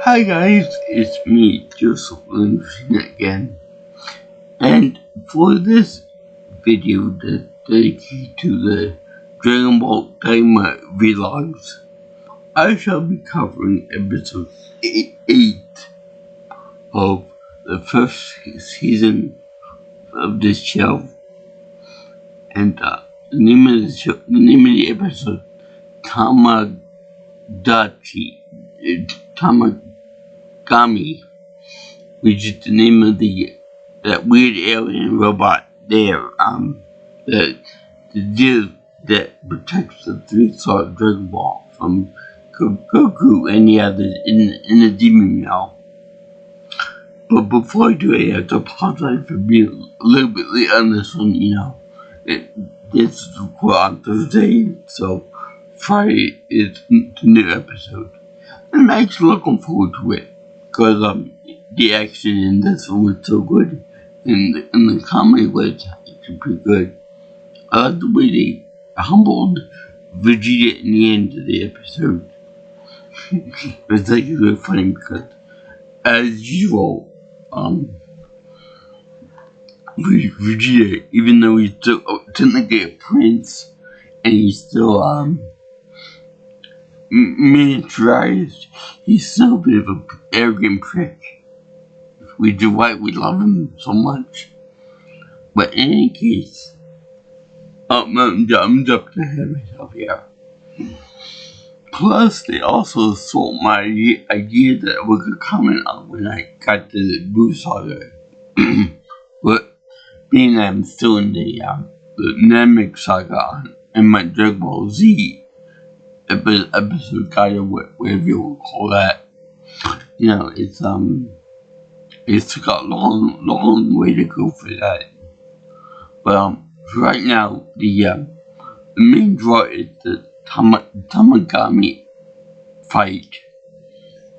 Hi guys, it's me, Joseph Williamson again, and for this video that's dedicated to the Dragon Ball Daima vlogs, I shall be covering episode 8 of the first season of this show, and the name of the episode, Tamagami, which is the name of that weird alien robot there, that protects the three-star Dragon Ball from Goku and the others in the demon realm. But before I do it, I have to apologize for being a little bit late on this one. This is recorded on Thursday, so Friday is the new episode. I'm actually looking forward to it, because the action in this one was so good, and the comedy was actually pretty good. I like the way they humbled Vegeta in the end of the episode. It was actually really funny because, as usual, Vegeta, even though he's still technically a prince, and he's still miniaturized, he's still a bit of an arrogant prick. Which is why we love him so much. But in any case, I'm jumping ahead of myself here. Plus, they also stole my idea that we could comment on when I got to the Buu Saga. But being that I'm still in the Namek Saga and my Dragon Ball Z episode guide, or whatever you want to call that, it's got a long way to go for that. But right now, the main draw is the Tamagami fight,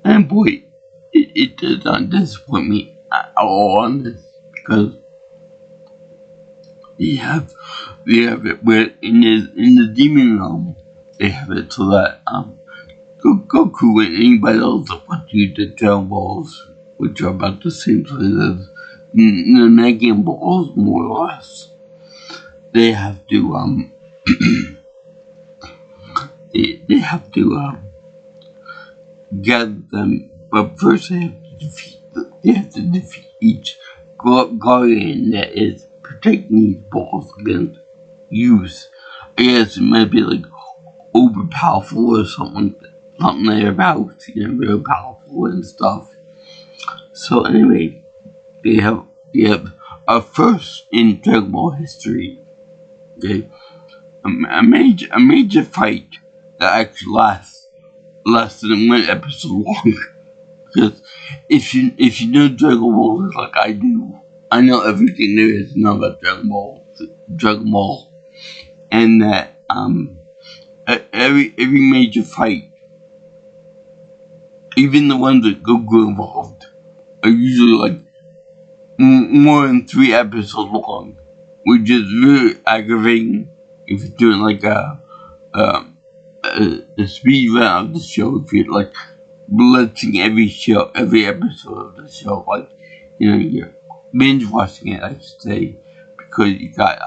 and boy, it does not disappoint me at all on this, because they have it where in the demon realm they have it so that Goku and anybody else that wants to use the Dragon Balls, which are about the same size as the Mega Balls, more or less, they have to they have to gather them, but first they have to defeat each guardian that is protecting these balls against use. I guess it might be like overpowerful or something thereabouts, real powerful and stuff. So anyway, they have a first in Dragon Ball history. Okay, a major fight that actually lasts less than one episode long. Because if you know Dragon Ball like I do, I know everything there is to know about Dragon Ball, and that every major fight, even the ones that Goku involved, are usually like more than 3 episodes long, which is really aggravating if you're doing like a speed run of the show. If you're like blitzing every episode of the show, like you're binge watching it, I should say, because you got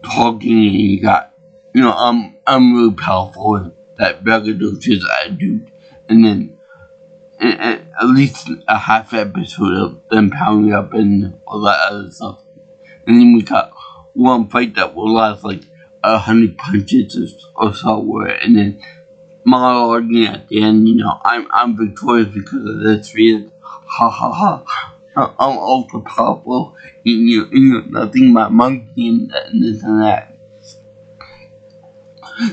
talking and you got I'm really powerful and that braggadocious attitude, and then at least a half episode of them pounding up and all that other stuff, and then we got one fight that will last like 100 punches or so, and then monologuing at the end, I'm victorious because of this reason. Ha ha ha! I'm ultra powerful, and you're nothing but monkey and this and that.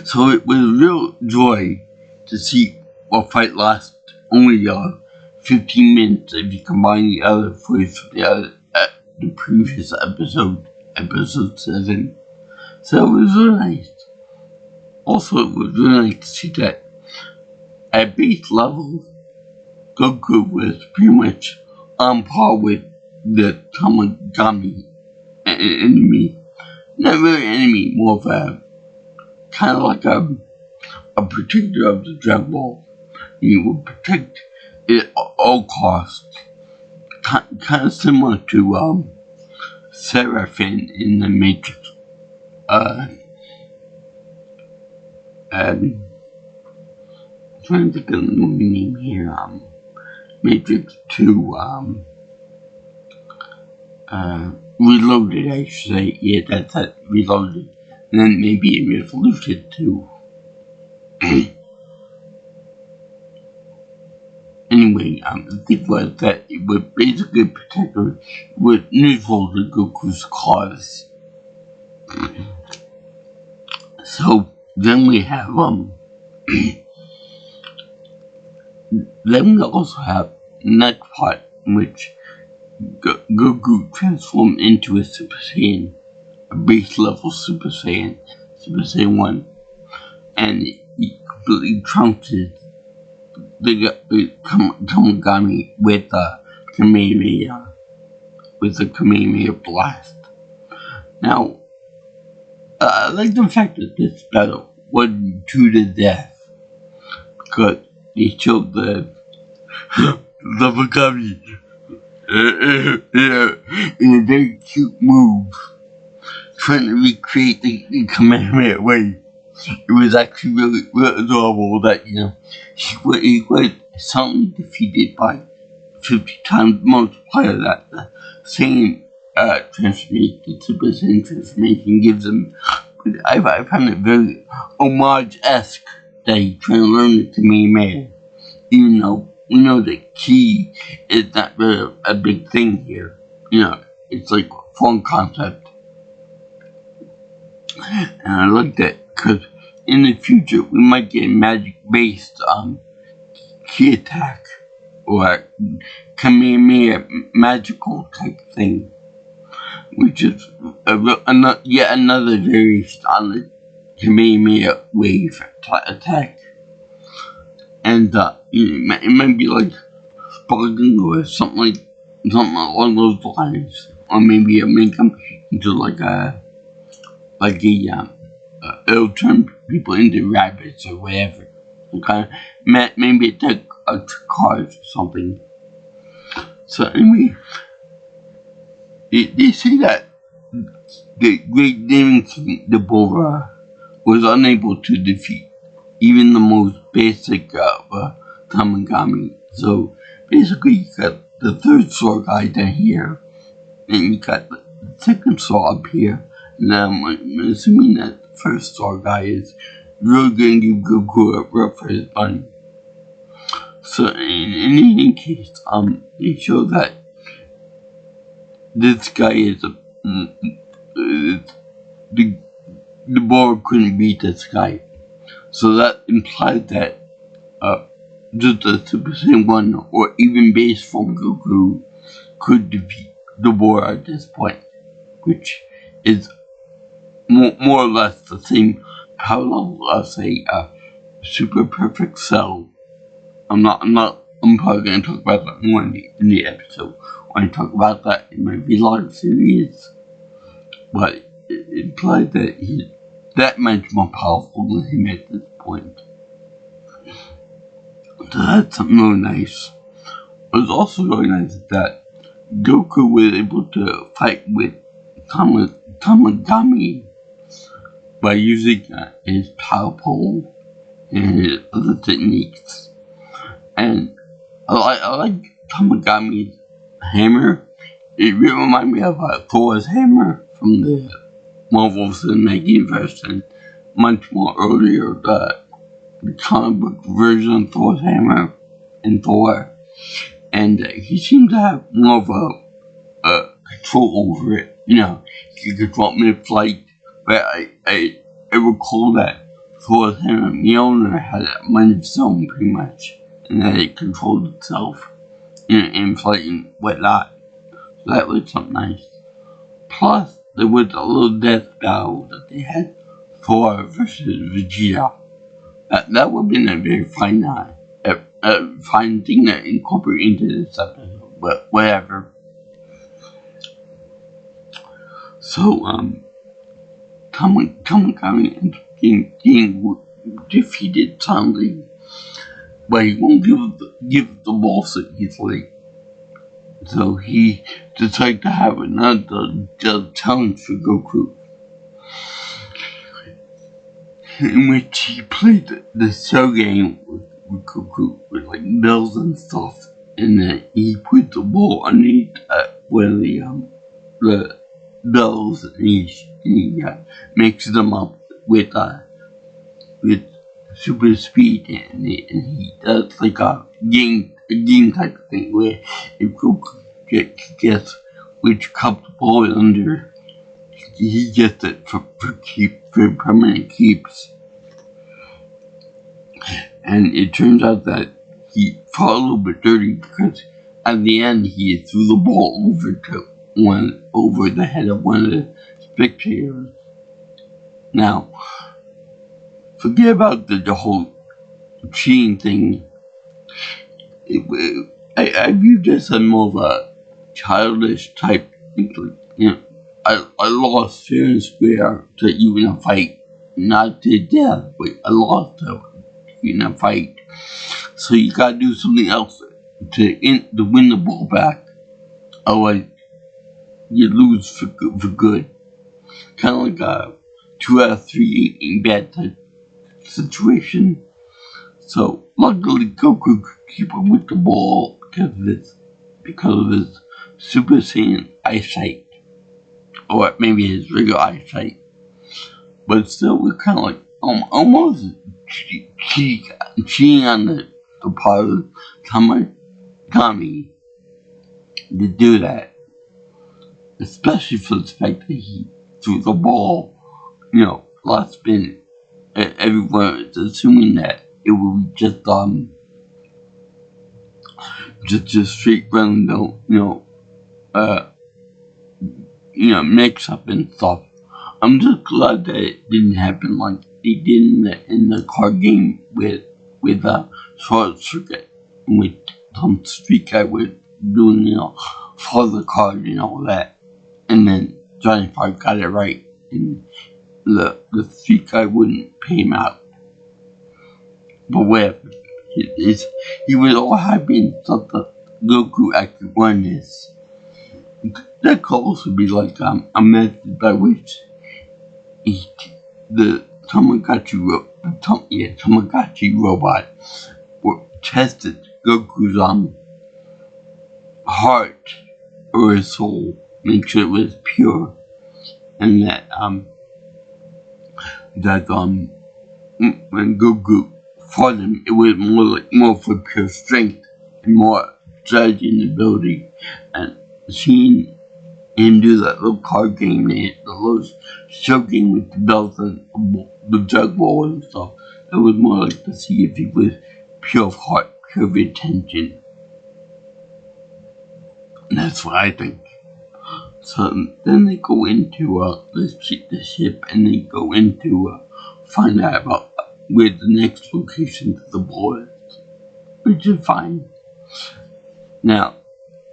So it was a real joy to see a fight last only 15 minutes if you combine the other footage from the previous episode 7. So it was really nice. Also, it was really nice to see that at base level, Goku was pretty much on par with the Tamagami enemy. Not really enemy, more of a kind of like a protector of the Dragon Ball. You would protect it at all costs. Kind of similar to Seraphim in the Matrix. I'm trying to think of the movie name here. Matrix 2. Reloaded, I should say. Yeah, that's it. Reloaded. And then maybe Revolution 2. Anyway, the thing was that it would basically protect her with neutral to Goku's cause. So then we have then we also have next part in which Goku transformed into a Super Saiyan, a base level Super Saiyan 1, and he completely trounced the Tamagami with the Kamehameha blast. Now, I like the fact that this battle wasn't to the death, because they showed the Tamagami in a very cute move, trying to recreate the Kamehameha way. It was actually really adorable that, he was suddenly defeated by 50 times multiplier that the same transformation, the Super Saiyan transformation gives him. But I found it very homage-esque that he tried to learn the Kamehameha, even though we know the key is not really a big thing here. It's like a fun concept. And I like that because in the future we might get a magic-based key attack or Kamehameha magical type thing, which is yet another variation on the Kamehameha wave attack. And it might be like sparking or something along those lines, or maybe it may come into it'll turn people into rabbits or whatever. Maybe attack cars or something. So anyway, they say that the great demon king Deborah was unable to defeat even the most basic Tamagami. So basically, you got the third sword guy down here, and you got the second sword up here. And I'm assuming that the first sword guy is really going to give Goku a rub for his money. So in any case, they show that this guy is the board couldn't beat this guy. So that implied that just a Super Saiyan 1 or even base form Goku could defeat the board at this point, which is more or less the same power level as a super perfect cell. I'm probably going to talk about that more in the episode when I talk about that in my vlog series. But it implied that he's that much more powerful than him at this point. So that's something really nice. What was also really nice is that Goku was able to fight with Tamagami by using his power pole and his other techniques. And I like Tamagami's hammer. It really reminded me of Thor's hammer from the Marvel Cinematic Universe, and much more earlier the comic book version of Thor's hammer in Thor. And he seemed to have more of a control over it. He could control mid-flight. But I recall that Thor's hammer, Mjolnir, had a mind of its own pretty much, and that it controlled itself in flight and whatnot. So that was something nice. Plus, there was a little death battle that they had, Thor versus Vegeta. That would have been a very fine fine thing to incorporate into this episode, but whatever. So, Tamagami and getting defeated suddenly. but he won't give the ball so easily. So he decided to have another challenge for Goku, in which he played the show game with Goku with like bells and stuff, and then he put the ball underneath one of the bells, and he mixes them up with super speed, and he does like a game type of thing where if Goku gets which cup the ball is under, he gets it for permanent keeps. And it turns out that he fought a little bit dirty because at the end he threw the ball over the head of one of the spectators. Now, forget about the whole cheating thing. I view this as more of a childish type thing. I lost fair and square to even a fight, not to death, but I lost to in a fight. So you gotta do something else to win the ball back. Otherwise, you lose for good. Kind of like a 2 out of 3 in bad type situation. So luckily Goku could keep up with the ball because of his Super Saiyan eyesight, or maybe his regular eyesight. But still, we're kind of like almost cheating on the part of Tamagami to do that, especially for the fact that he threw the ball, last spin. Everyone is assuming that it will be just straight run, mix up and stuff. I'm just glad that it didn't happen like it did in the card game with Short Circuit, with some street guy with doing for the card and all that, and then Johnny Park got it right, and the street guy wouldn't pay him out. But whatever, he was all happy and thought that Goku actually won this. That could also be like a method by which the Tamagotchi robot tested Goku's heart or his soul, make sure it was pure, and that when Goku fought him, it was more for pure strength and more strategy and ability. And seeing him do that little card game, the little show game with the belts and the jug ball and stuff, it was more like to see if he was pure of heart, pure of intention. And that's what I think. So then they go into the ship, and they go into find out about where the next location to the ball is, which is fine. Now,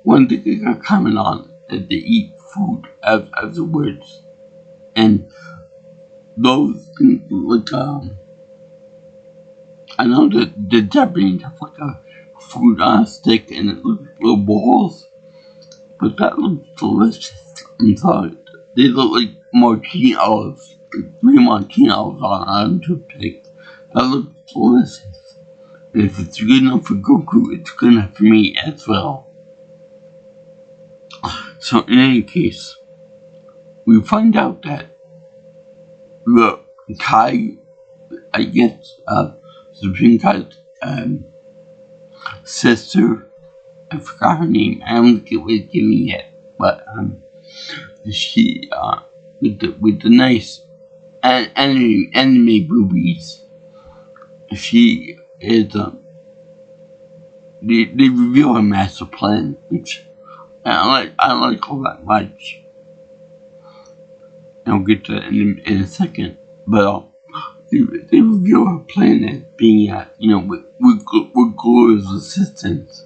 one thing I got comment on is they eat food afterwards, and those things like I know that the Japanese have like a food on a stick and it looks like little balls, but that looks delicious. I'm sorry, they look like martini olives, like 3 martini olives on a toothpick. That looks delicious. And if it's good enough for Goku, it's good enough for me as well. So in any case, we find out that the Kai, I guess, Supreme Kai's sister, I forgot her name, I don't think it was given yet, but she, with the nice anime boobies, she is, they reveal her master plan, which I like all that much. I'll get to that in a second, but they reveal her plan as being, with Gloria's assistance.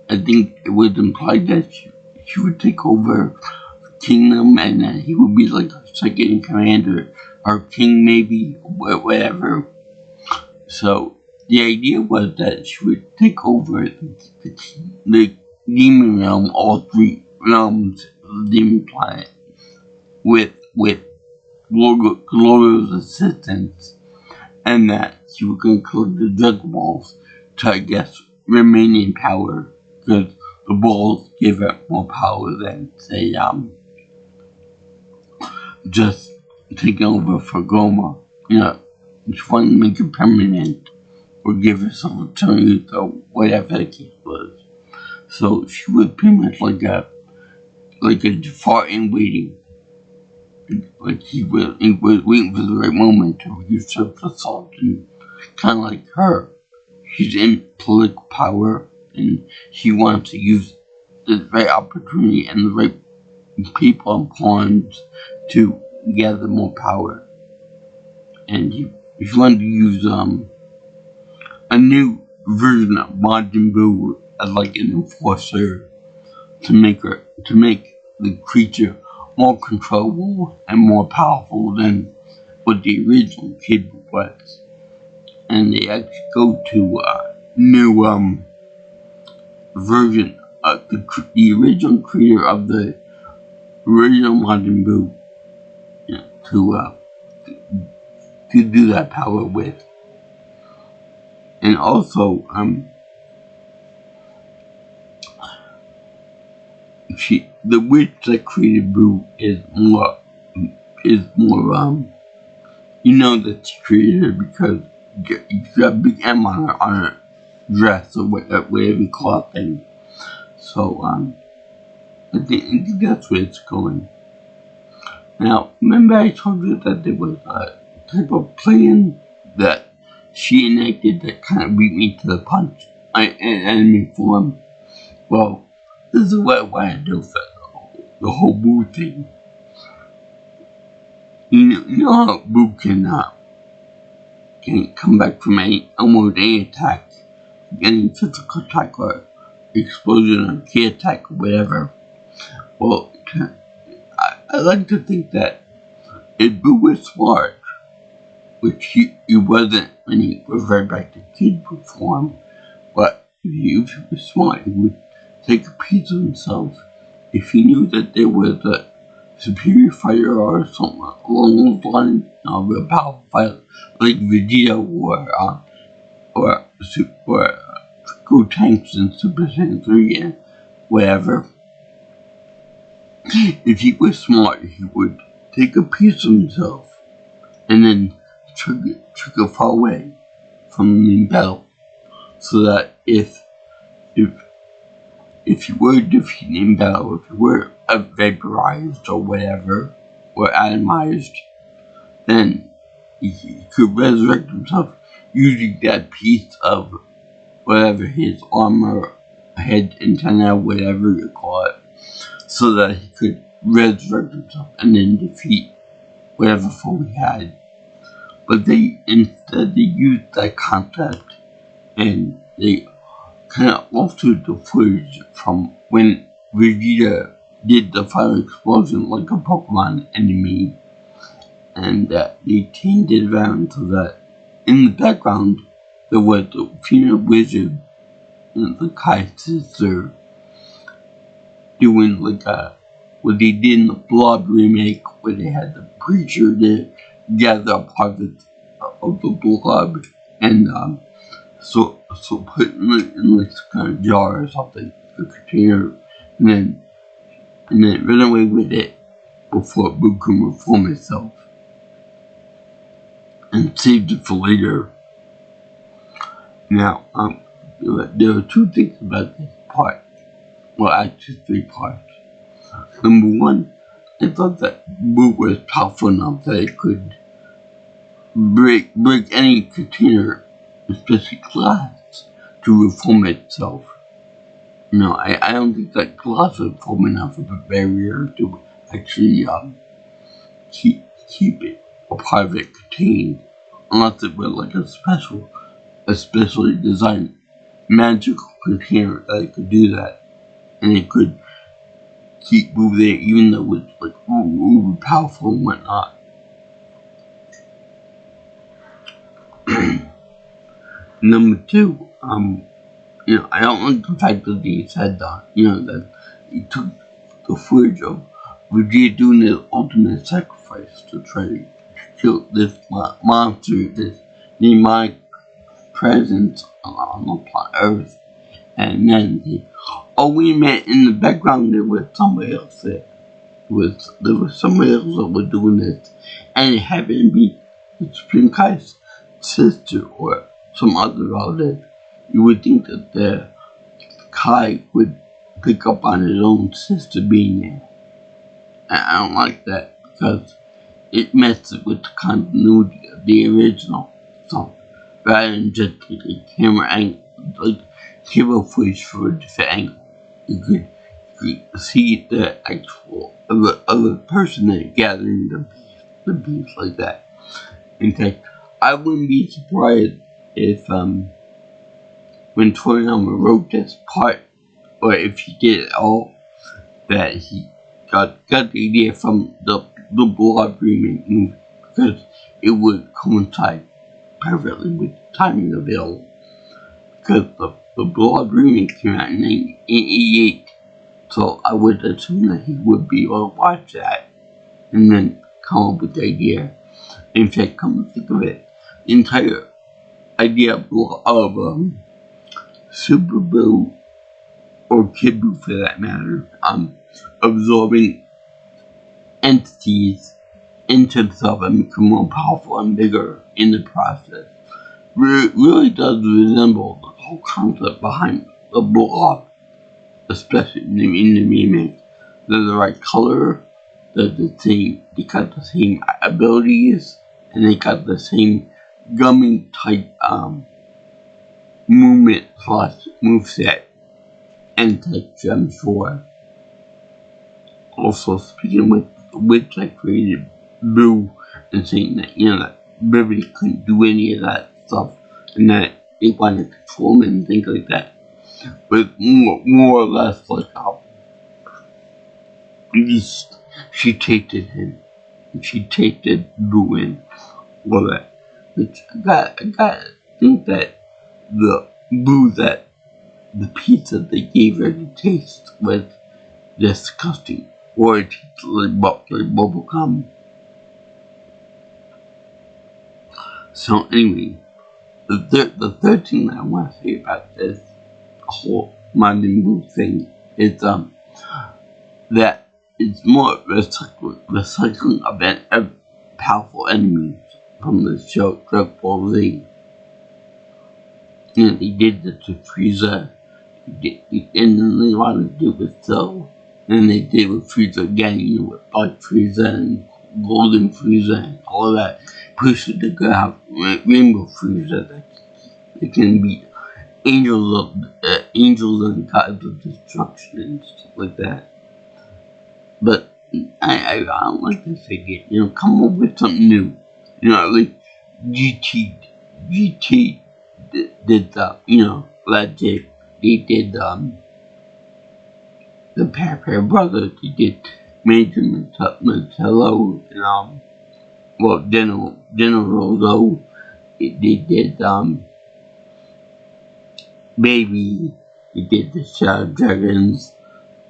I think it was implied that she would take over the kingdom, and that he would be like a second in commander, or king maybe, whatever. So the idea was that she would take over the demon realm, all three realms of the demon planet, with Gloria's assistance, and that she was going to collect the drug balls to, I guess, remain in power, because the balls give her more power than, say, just taking over for Goma. She wanted to make it permanent, or give herself a turn, or whatever the case was. So she was pretty much like a default in waiting. Like he was waiting for the right moment to usurp the salt, and kind of like her. She's in political power, and she wants to use the right opportunity and the right people and pawns to gather more power. And she wanted to use a new version of Majin Buu as like an enforcer to make the creature more controllable and more powerful than what the original kid was. And they actually go to a new version of the original creator of the original Majin Buu, to do that power with. And also, the witch that created Boo is more, that she created her because you got a big M on her dress, or whatever you call it thing. So, I think that's where it's going. Now, remember I told you that there was a type of plan that she enacted that kind of beat me to the punch in enemy form? Well, this is what I want to do for the whole Boo thing. You know how Boo can come back from almost any attack, any physical attack or explosion or key attack or whatever. Well, I like to think that if Boo was smart, which he wasn't when he reverted back to kid Boo form, but if he was smart, he would take a piece of himself if he knew that there was a superior fighter or something along those lines, a real powerful fighter like Vegeta or Gotenks in Super Saiyan 3 and whatever. If he was smart, he would take a piece of himself and then chuck it far away from the battle, so that if you were defeated in battle, if you were vaporized or whatever, or atomized, then he could resurrect himself using that piece of whatever his armor, head, antenna, whatever you call it, so that he could resurrect himself and then defeat whatever foe he had. But instead they used that concept, and they kind of altered the footage from when Vegeta did the final explosion like a Pokemon enemy, and they changed it around so that in the background there was the female wizard and the Kai sister doing like what they did in the Blood remake, where they had the preacher to gather a part of the blood and so put it in like some kind of jar or something, a container, and then run away with it before Boo can reform itself and saved it for later. Now, there are two things about this part. Well, actually 3 parts. Number 1, I thought that Boo was powerful enough that it could break any container, especially glass, to reform itself. I don't think that glass would form enough of a barrier to actually keep it, a part of it contained, unless it was like a specially designed magical container that it could do that, and it could keep Boo there even though it's like uber powerful and whatnot. Number two, I don't like the fact that he said that, that he took the footage of Vegeta doing his ultimate sacrifice to try to kill this monster, this demonic presence on the planet Earth. And then we met in the background there was somebody else there. There was somebody else that was doing this. And it happened to be the Supreme Kai's sister or some other relative. You would think that the Kai would pick up on his own sister being there. And I don't like that because it messes with the continuity of the original song rather than just a camera angle, like camera footage for a different angle. You could see the actual other person that gathering the beats like that. In fact, I wouldn't be surprised if when Toriyama wrote this part, or if he did it all, that he got the idea from the Blood remake movie, because it would coincide perfectly with the timing available. Because the Blood remake came out in 1988, so I would assume that he would be able to watch that and then come up with the idea. In fact, come to think of it, the entire idea of Super Boo, or Kid Boo for that matter, absorbing entities into himself and become more powerful and bigger in the process really does resemble the whole concept behind the block, especially in the remake. They're the right color, they got the same abilities, and they got the same gummy type movement plus moveset and texture, I'm sure. Also, speaking with the witch that created Boo and saying that, that Beverly couldn't do any of that stuff and that they wanted to control him and things like that. But more or less like how she tasted him. She tasted Boo and all that. Which I gotta think that the Boo that the pizza they gave her to taste was disgusting. Or it tastes like bubble gum. So anyway, the third thing that I want to say about this whole Majin Buu thing is that it's more recycling of powerful enemies from the show Dragon Ball Z. They did this with Frieza, and then they wanted to do it with Cell, and they did with Frieza again, with Black Frieza and Golden Frieza and all of that. Push it to go have Rainbow Frieza that can be angels and gods of destruction and stuff like that. But I don't like this idea. Come up with something new. Like GT did Logic. They did the Pair Brothers. They did Major Matello and General though. They did Baby. They did the Shadow Dragons.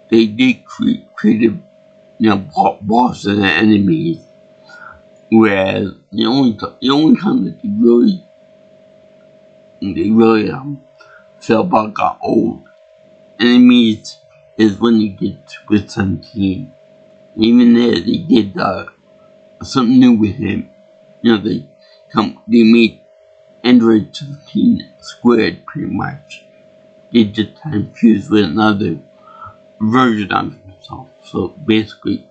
They did creative bosses and enemies. Whereas the only time that they really felt about got old enemies is when they did Super 17. Even there they did something new with him. They made Android 17 squared pretty much. They just had fused with another version of himself. So basically,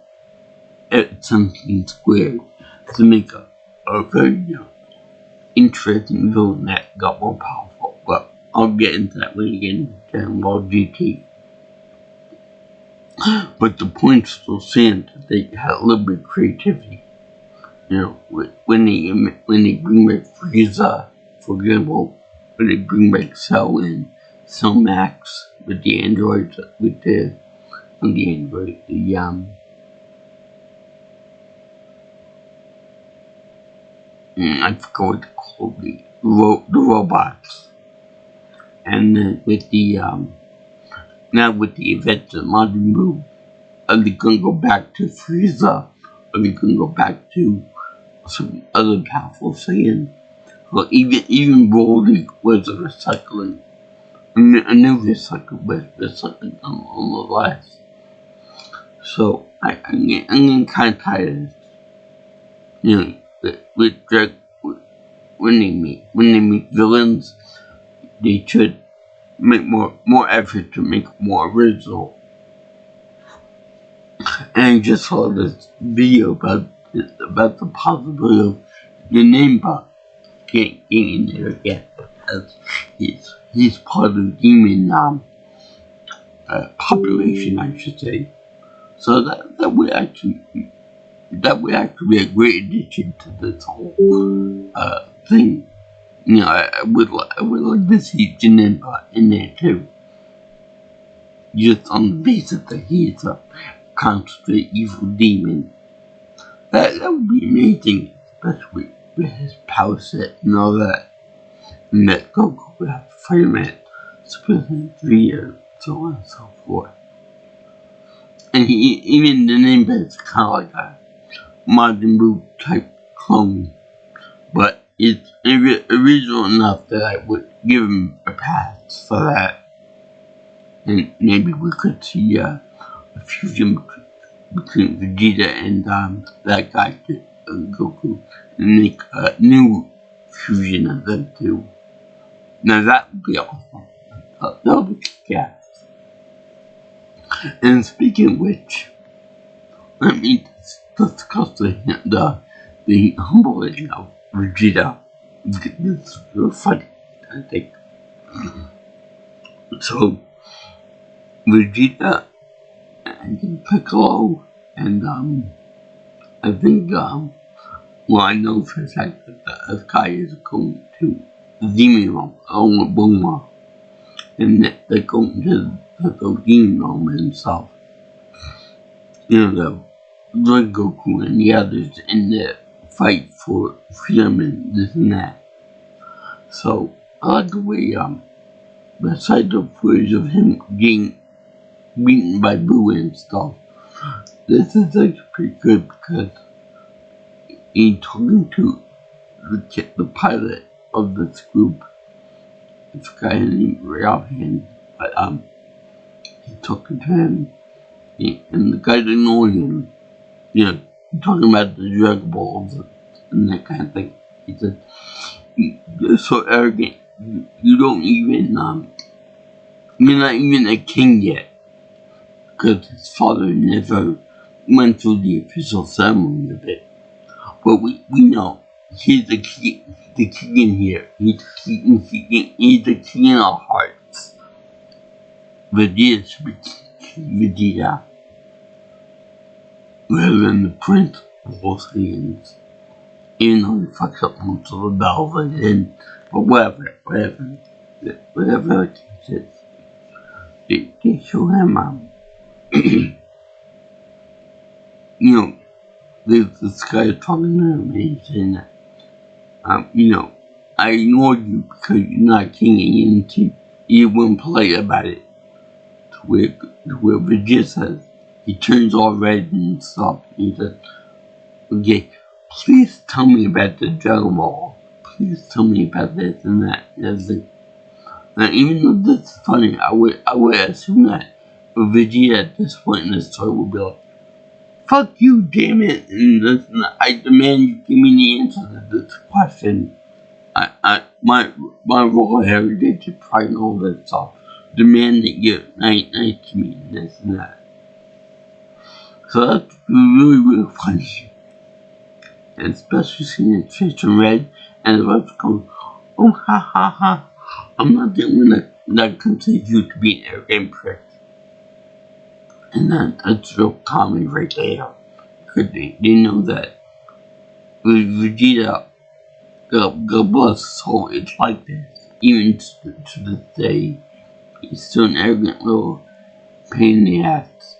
it's 17 squared to make a very interesting villain that got more powerful. But I'll get into that when we get into Dragon Ball GT. But the point still stands that they had a little bit of creativity. When they bring back Frieza, for example, when they bring back Cell and Cell Max with the androids, I forgot what to call the robots. And then with the, now with the events of Majin Buu, are they gonna go back to Frieza? Are they gonna go back to some other powerful Saiyan? Well, even Broly was a recycling. A new recycle was recycling on the last. So I'm getting kind of tired of this. You know, when they make villains, they should make more effort to make more original. And I just saw this video about the possibility of the name bot getting in there again, as he's part of the demon population, I should say. So that would actually be a great addition to this whole thing. You know, I would like to see Janemba in there too. Just on the basis that he's a concentrate evil demon. That would be amazing, especially with his power set and all that. And that Goku would have to fight him at Super Saiyan 3 or so on and so forth. And even the name is kind of like a Majin Buu type clone. But it's original enough that I would give him a pass for that. And maybe we could see a fusion between Vegeta and that guy, Goku, and make a new fusion of them two. Now that would be awesome. That would be yeah. And speaking of which, let me discuss the humbling of Vegeta. This is real funny, I think. So, Vegeta and Piccolo and I think well, I know for a fact that the guy is going to the demon realm along with Bulma, and that they're going to the demon realm himself. You know, the Goku and the others in the fight for freedom and this and that. So I like the way besides the footage of him getting beaten by Boo and stuff, this is actually pretty good because he's talking to the pilot of this group. This guy named Railhand, but he's talking to him, and the guy didn't know him. You know, talking about the drug balls and that kind of thing. He said, "You're so arrogant. You don't even you're not even a king yet." Because his father never went through the official ceremony of it. But we know he's the king in here. He's the king in our hearts. Vegeta should be Vegeta rather than the prince of all Saiyans. Even though he fucks up most of the battles I did. But whatever the case is. They show him you know, this guy talking to him and he's saying that, you know, I ignored you because you're not king and you weren't polite about it. To where Vegeta says, he turns all red and stuff. And he says, okay, please tell me about the Dragon Ball. Please tell me about this and that. Now, even though this is funny, I would assume that Vegeta at this point in the story will be like, fuck you, damn it, and I demand you give me the answer to this question. My royal heritage is probably all that stuff. Demand that you're nice to me, and this and that. So that's really funny. And especially seeing his face in red, and the rest going, oh, ha ha ha. I'm not the one that considers you to be an arrogant prick. And that's real comedy right there. Because they know that Vegeta, God bless his soul, it's like this. Even to this day, he's still an arrogant little pain in the ass.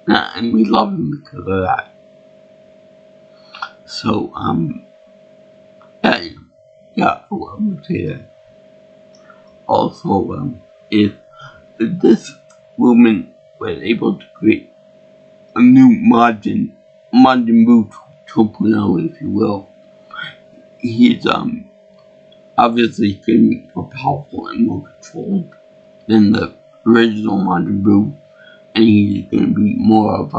And we love him because of that. So, yeah, Yeah, I would say that. Also, if this woman was able to create a new modern move 2.0, if you will, he's obviously going to be more powerful and more controlled than the original modern move, and he's going to be more of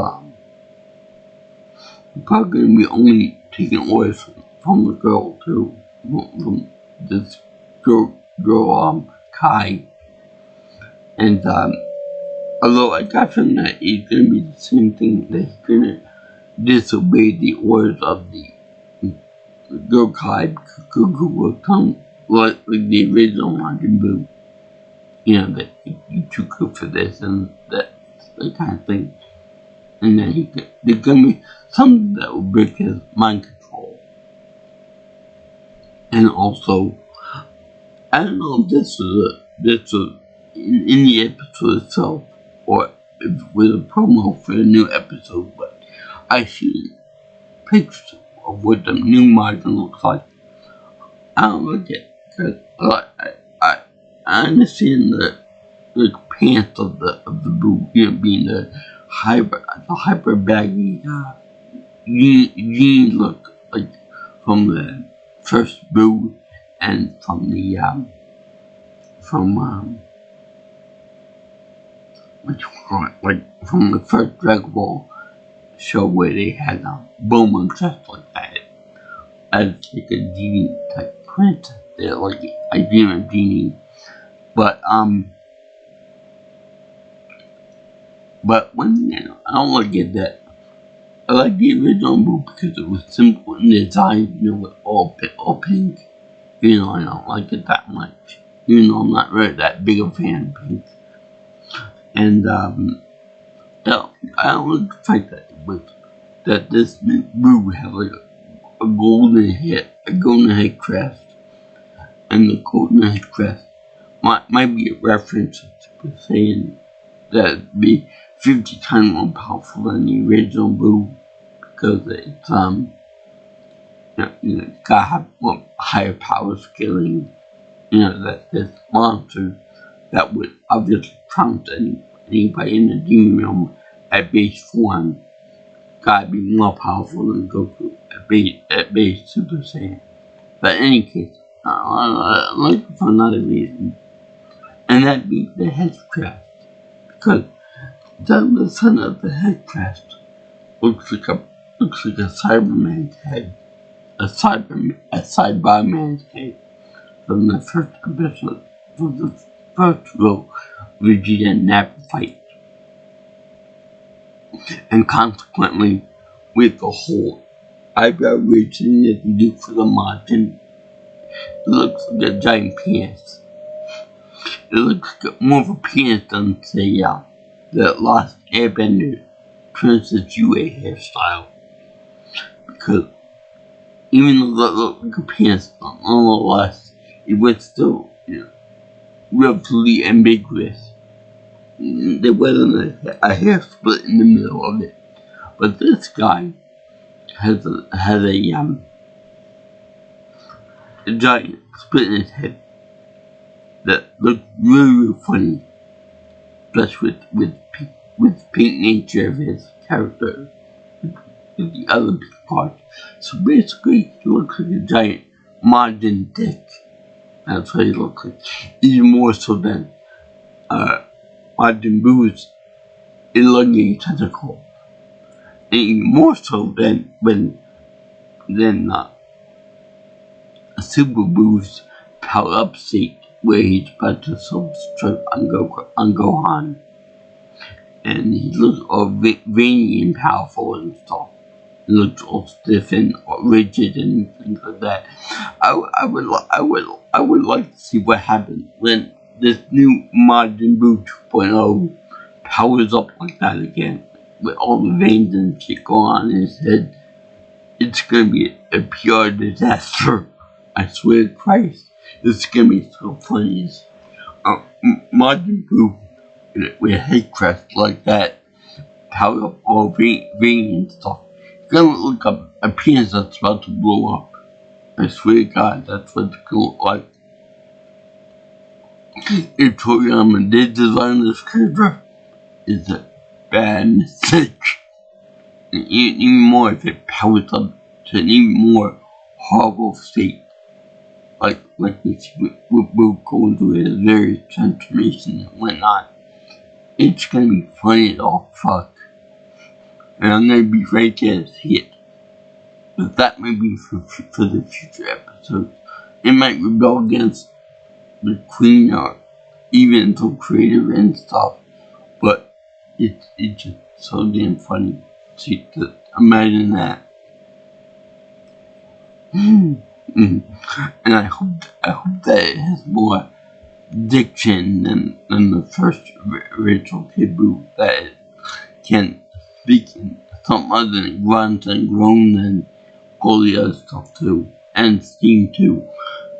probably going to be only taking orders from the girl too, from this girl Kai, and although I got from that it's going to be the same thing, that he's going to disobey the orders of the girl Kai, because Goku will come like the original Majin Buu, you know, that you're too good for this and that kind of thing, and then there's going to be something that will break his mind control. And also, I don't know if this was in the episode itself, or if it was a promo for a new episode, but I see pictures of what the new Majin looks like. I don't like it, because I understand the pants of the Buu, you know, being the hyper baggy jeans look like from the first Buu, and from the from the first Dragon Ball show where they had Bulma dressed like that as like a genie type princess. They're like a genie, but one thing I don't like is that I like the original Buu because it was simple in design, you know, with all pink. You know, I don't like it that much. You know, I'm not really that big a fan of pink. And I don't like the fact that this new Buu had like a golden head crest, and the golden head crest might be a reference to saying that it'd be 50 times more powerful than the original Buu, because it's you know, got higher power scaling. You know, that this monster that would obviously trump anybody in the demon realm at base form gotta be more powerful than Goku at base Super Saiyan. But in any case, I like it for another reason, and that be the headcrest, because the son of the headcrest looks like a Cyberman's head, a Cyberman's head from the first episode, from the first real Vegeta and Nappa fight. And consequently, with the whole eyebrow ridging that you do for the Majin, it looks like a giant penis. It looks like more of a penis than, say, the Lost Airbender Princess Yue hairstyle. Because even though that looked like a penis, nonetheless, it was still, you know, relatively ambiguous. There wasn't a hair split in the middle of it. But this guy has a giant split in his head that looks really funny, especially with the pink nature of his character, with the other pink parts. So basically, he looks like a giant Majin dick. That's what he looks like. Even more so than Majin Buu's elongated tentacle. And even more so than Super Buu's power up state, where he's about to self-destruct on Gohan. And he looks all veiny and powerful and stuff. He looks all stiff and rigid and things like that. I would like to see what happens when this new Majin Buu 2.0 powers up like that again, with all the veins and shit going on in his head. It's gonna be a pure disaster. I swear to Christ, it's gonna be so funny. Majin Buu with a head crest like that, power up all veiny and stuff. It's gonna look like a penis that's about to blow up. I swear to God, that's what it's going to look like. If Toriyama did design this character, it's a bad mistake. And even more if it powers up to an even more horrible state. Like we're going through a various transformation and whatnot. It's gonna be funny as all fuck. And I'm gonna be right there to see it. But that might be for the future episodes. It might rebel against the Queen or even the creator and stuff. But it's just so damn funny to imagine that. And I hope that it has more diction than the first original Kid Buu, that it can speak in something other than grunts and groans and all the other stuff too, and steam too.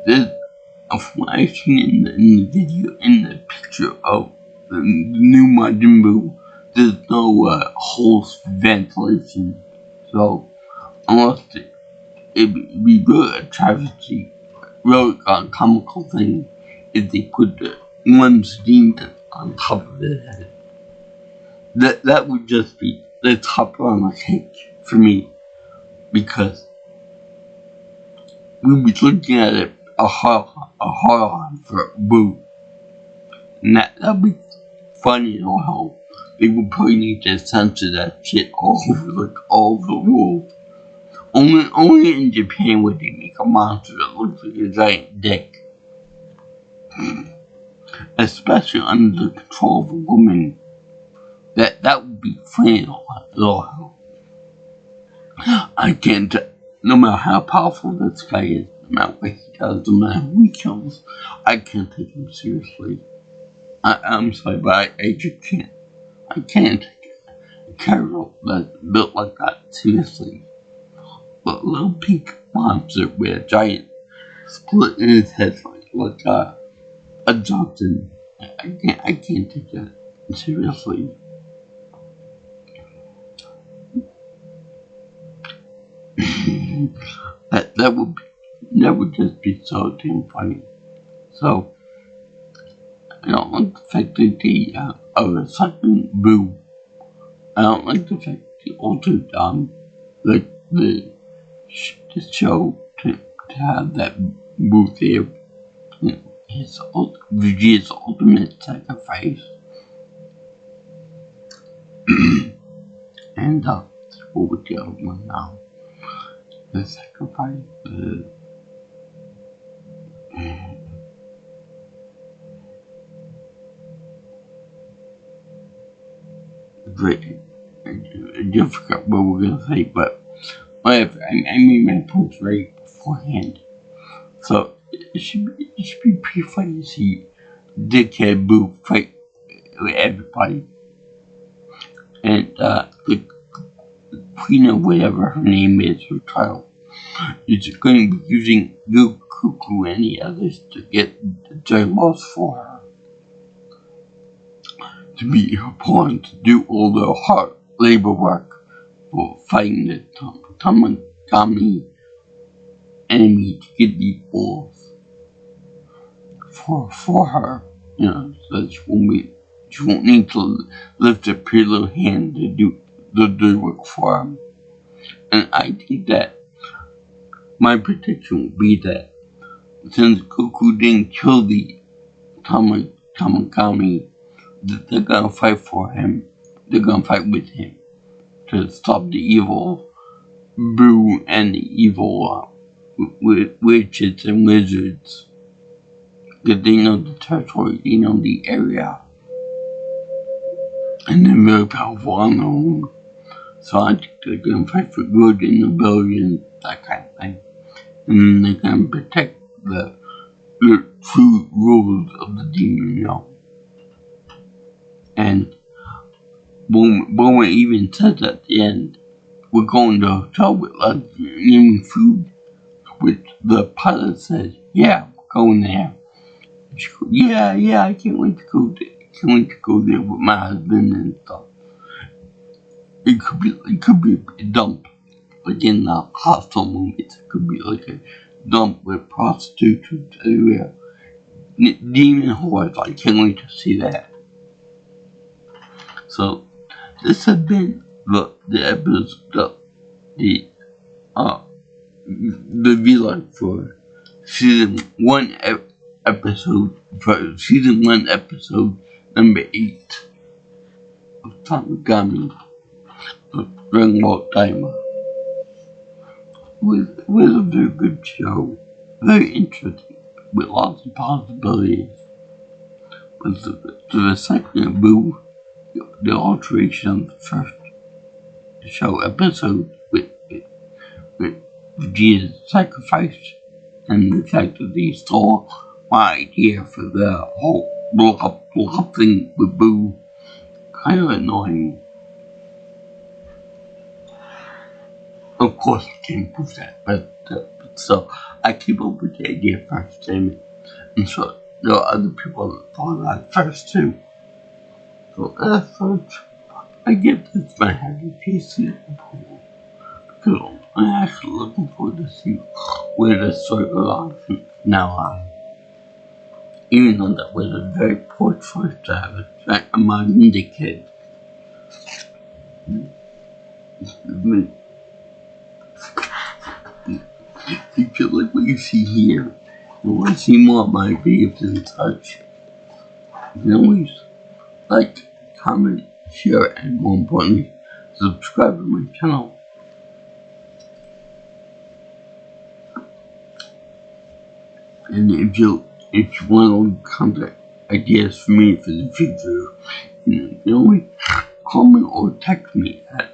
There's, from what I've seen in the video, in the picture of the new Majin Buu, there's no holes for ventilation. So, unless it'd be really a travesty, really comical thing if they put the one steam on top of his head. That would just be the top on the cake for me, because we'd be looking at it a horror for Buu, and that'd be funny or how they would probably need to censor that shit all over the world. Only in Japan would they make a monster that looks like a giant dick. Especially under the control of a woman. That would be funny as all. I can't, no matter how powerful this guy is, no matter what he does, no matter who he kills, I can't take him seriously. I'm sorry, but I just can't. I can't take a character that's built like that seriously. But little pink monster with a giant split in his head like a Johnson. I can't take that seriously. that would just be so damn funny. So I don't like the fact that they are second Buu. I don't like the fact they altered the show to have that Buu there. Vegeta's ultimate sacrifice. And what would the other one now? The sacrifice. Great. I just forgot what we're gonna say, but whatever. I made my points right beforehand. So it should be pretty funny to see Dickhead Buu fight with everybody. And the queen or whatever her name is, her child, is going to be using Cuckoo and the others to get the giant balls for her. To be her pawn to do all the hard labor work for fighting the Tamagami enemy to get these balls for her, so she won't need to lift a pretty little hand to do the work for him. And I think that my prediction would be that since Goku didn't kill the Tamagami, that they're gonna fight for him. They're gonna fight with him to stop the evil Buu and the evil witches and wizards. Because they know the territory, they know the area. And they're very powerful on their own. So I think they're gonna fight for good in the billions, that kind of thing. And then they're gonna protect the true rulers of the demon, And Bulma even says at the end, we're going to a hotel with eating food, which the pilot says, yeah, we're going there. She goes, yeah, I can't wait to go there. I can't wait to go there with my husband and stuff. It could be a dump, like in the hostile movies. It could be like a dumped with prostitutes everywhere. Demon whores, I can't wait to see that. So, this has been the episode, the vlog for season 1 episode, for season 1 episode number 8 of Tamagami of Daima. It was a very good show, very interesting, with lots of possibilities. But the second boo, the alteration of the first show episode with Jesus' sacrifice, and the fact that he stole my idea for the whole blow up thing with Boo, kind of annoying. Of course, I can't prove that, but still, I keep up with the idea first, damn it. And so, there are other people that thought about it first, too. So, first, I give this my happy piece of approval, because I'm actually looking forward to see where this story goes on from now on. Even though that was a very poor choice to have a modern day kid. If you like what you see here, and want to see more of my videos and such, you can always like, comment, share, and more importantly, subscribe to my channel. And if you want to contact ideas for me for the future, you can always comment or text me at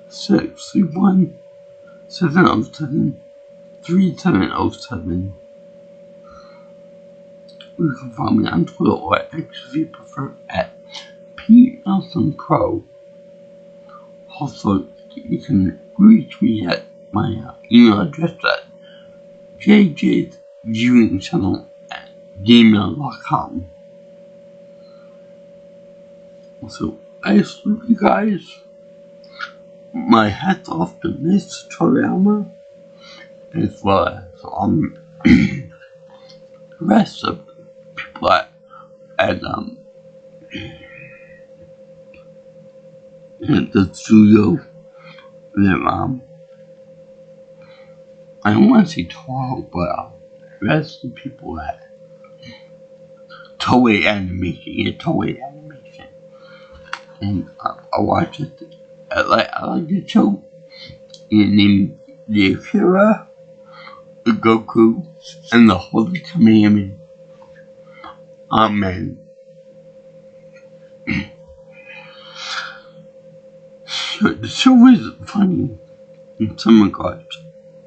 631 707 3707. You can find me on Twitter or X if you prefer at PNelsonPro. Also, you can reach me at my email address at jjviewingchannel@gmail.com. So, I salute you guys. My hat's off to Miss Toriyama, as well as the rest of the people at the studio. That I don't want to say Toro, but the rest of the people at Toei Animation, and I watch it. I like the show. Named the Akira, the Goku, and the Holy Commandment. Amen. The show is funny in some regards.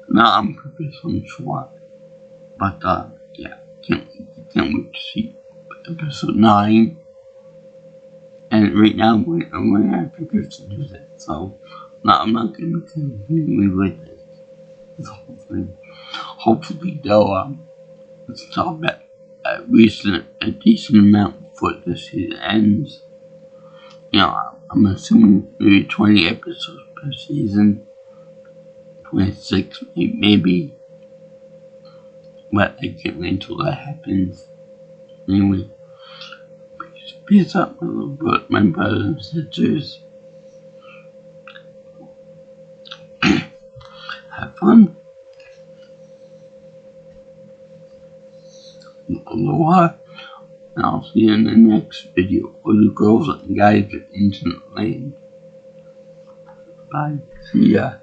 Not on purpose, I'm sure. But yeah, can't wait to see episode 9. And right now I'm prepared to do that. So I'm not gonna continue with it. This whole thing. Hopefully they'll stop at least a decent amount before this season ends. You know, I'm assuming maybe 20 episodes per season. 26 maybe. But I can't wait until that happens. Anyway, peace out, my brothers and sisters. Have fun. Aloha. And I'll see you in the next video for the girls and guys at Internet Lane. Bye. See ya.